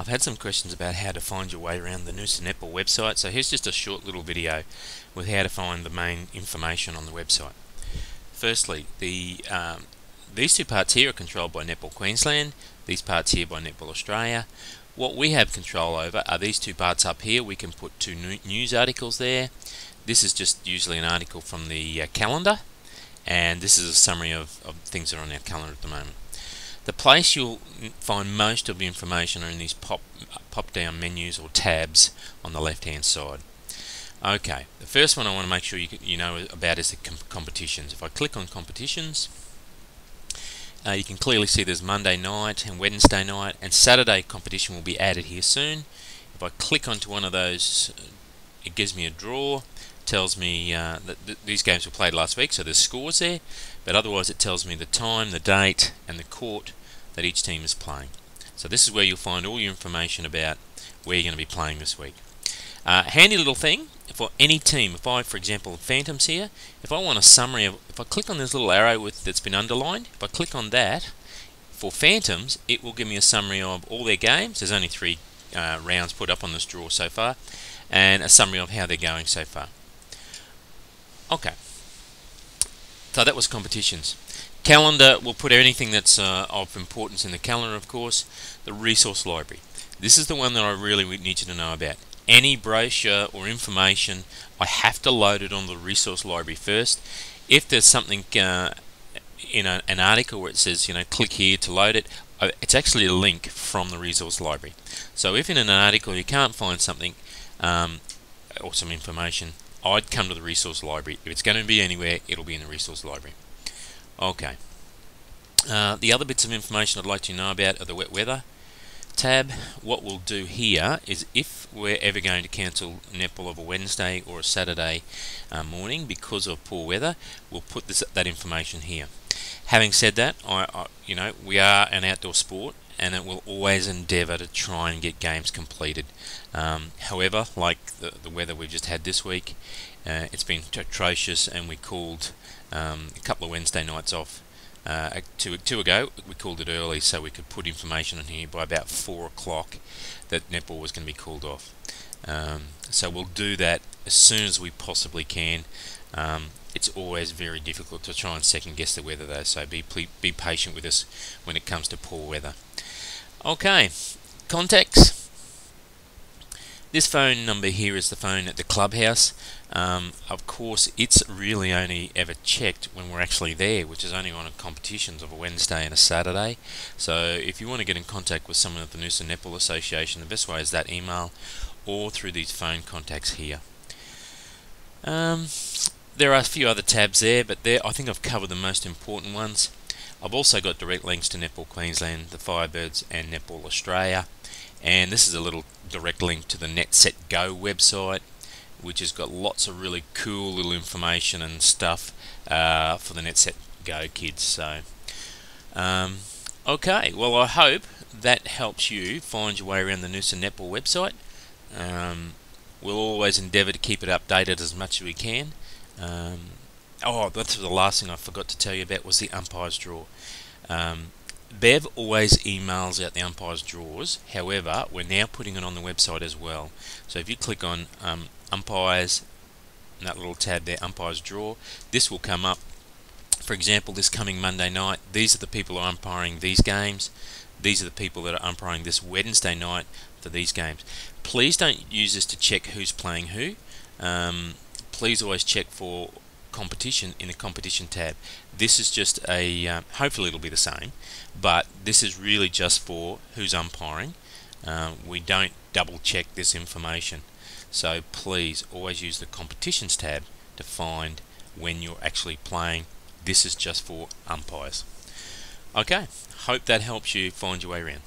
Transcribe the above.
I've had some questions about how to find your way around the Noosa Netball website, so here's just a short little video with how to find the main information on the website. Firstly, these two parts here are controlled by Netball Queensland, these parts here by Netball Australia. What we have control over are these two parts up here. We can put two news articles there. This is just usually an article from the calendar, and this is a summary of things that are on our calendar at the moment. The place you'll find most of the information are in these pop-down menus or tabs on the left-hand side. Okay, the first one I want to make sure you know about is the competitions. If I click on competitions, you can clearly see there's Monday night and Wednesday night, and Saturday competition will be added here soon. If I click onto one of those, it gives me a draw. Tells me that these games were played last week, so there's scores there, but otherwise it tells me the time, the date and the court that each team is playing. So this is where you'll find all your information about where you're going to be playing this week. Handy little thing for any team. If I, for example, Phantoms here, if I want a summary of, if I click on this little arrow that's been underlined, if I click on that, for Phantoms it will give me a summary of all their games. There's only 3 rounds put up on this draw so far, and a summary of how they're going so far. Okay, so that was competitions. Calendar will put anything that's of importance in the calendar, of course. The resource library. This is the one that I really need you to know about. Any brochure or information, I have to load it on the resource library first. If there's something in an article where it says, click here to load it, it's actually a link from the resource library. So if in an article you can't find something or some information, I'd come to the resource library. If it's going to be anywhere, it'll be in the resource library. Okay. The other bits of information I'd like you to know about are the wet weather tab. What we'll do here is if we're ever going to cancel netball of a Wednesday or a Saturday morning because of poor weather, we'll put that information here. Having said that, we are an outdoor sport, and it will always endeavour to try and get games completed. However, like the weather we've just had this week, it's been atrocious, and we called a couple of Wednesday nights off. Two ago, we called it early so we could put information on here by about 4 o'clock that netball was going to be called off. So we'll do that as soon as we possibly can. It's always very difficult to try and second guess the weather though, so be patient with us when it comes to poor weather. Okay, contacts. This phone number here is the phone at the clubhouse. Of course, it's really only ever checked when we're actually there, which is only on competitions of a Wednesday and a Saturday. So if you want to get in contact with someone at the Noosa Netball Association, the best way is that email or through these phone contacts here. There are a few other tabs there, but I think I've covered the most important ones. I've also got direct links to Netball Queensland, the Firebirds and Netball Australia, and this is a little direct link to the NetSet Go website, which has got lots of really cool little information and stuff for the NetSet Go kids. So okay, well, I hope that helps you find your way around the Noosa Netball website. We'll always endeavour to keep it updated as much as we can. Oh, that's the last thing I forgot to tell you about was the umpires draw. Bev always emails out the umpires draws. However, we're now putting it on the website as well. So if you click on umpires, and that little tab there, umpires draw, this will come up. For example, this coming Monday night, these are the people who are umpiring these games. These are the people that are umpiring this Wednesday night for these games. Please don't use this to check who's playing who. Please always check for competition in the competition tab. This is just a hopefully it'll be the same, but this is really just for who's umpiring. We don't double check this information, so please always use the competitions tab to find when you're actually playing. This is just for umpires. Okay, hope that helps you find your way around.